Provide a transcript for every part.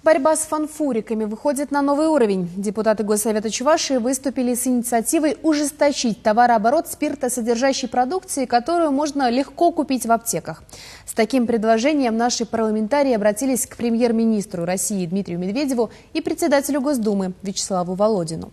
Борьба с фанфуриками выходит на новый уровень. Депутаты Госсовета Чувашии выступили с инициативой ужесточить товарооборот спиртосодержащей продукции, которую можно легко купить в аптеках. С таким предложением наши парламентарии обратились к премьер-министру России Дмитрию Медведеву и председателю Госдумы Вячеславу Володину.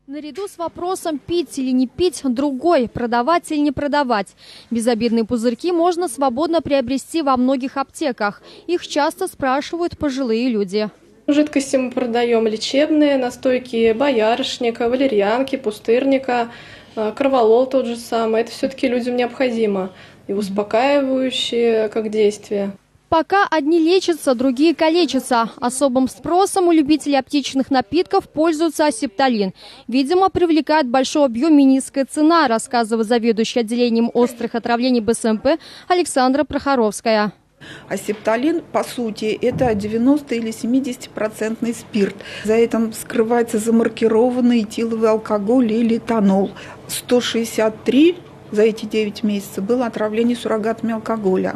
Наряду с вопросом пить или не пить, другой – продавать или не продавать. Безобидные пузырьки можно свободно приобрести во многих аптеках. Их часто спрашивают пожилые люди. Жидкости мы продаем лечебные, настойки боярышника, валерьянки, пустырника, корвалол тот же самый. Это все-таки людям необходимо и успокаивающие как действие. Пока одни лечатся, другие калечатся. Особым спросом у любителей аптечных напитков пользуется асептолин. Видимо, привлекает большой объем и низкая цена, рассказывает заведующий отделением острых отравлений БСМП Александра Прохоровская. Асептолин, по сути, это 90 или 70% спирт. За этим скрывается замаркированный этиловый алкоголь или этанол. 163 за эти 9 месяцев было отравление суррогатами алкоголя.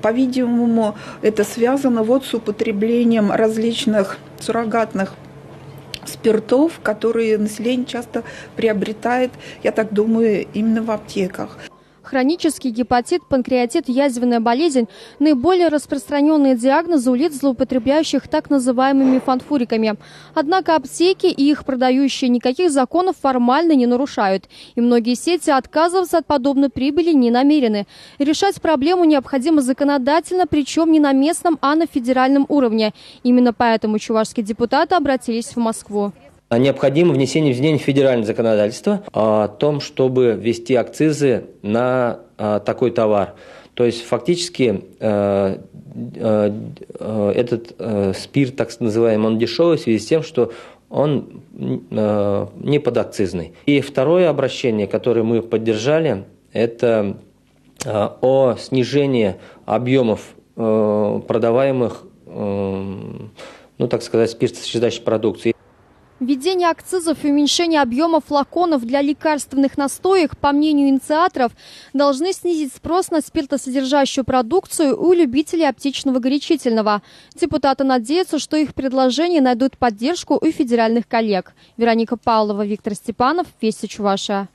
По-видимому, это связано с употреблением различных суррогатных спиртов, которые население часто приобретает, я так думаю, именно в аптеках. Хронический гепатит, панкреатит, язвенная болезнь – наиболее распространенные диагнозы у лиц, злоупотребляющих так называемыми фанфуриками. Однако аптеки и их продающие никаких законов формально не нарушают. И многие сети отказываться от подобной прибыли не намерены. Решать проблему необходимо законодательно, причем не на местном, а на федеральном уровне. Именно поэтому чувашские депутаты обратились в Москву. Необходимо внесение изменений в федеральное законодательство о том, чтобы ввести акцизы на такой товар. То есть фактически этот спирт, так называемый, он дешевый в связи с тем, что он не подакцизный. И второе обращение, которое мы поддержали, это о снижении объемов продаваемых, так сказать, спиртосодержащей продукции. Введение акцизов и уменьшение объема флаконов для лекарственных настоек, по мнению инициаторов, должны снизить спрос на спиртосодержащую продукцию у любителей аптечного горячительного. Депутаты надеются, что их предложения найдут поддержку у федеральных коллег. Вероника Павлова, Виктор Степанов, Вести Чувашия.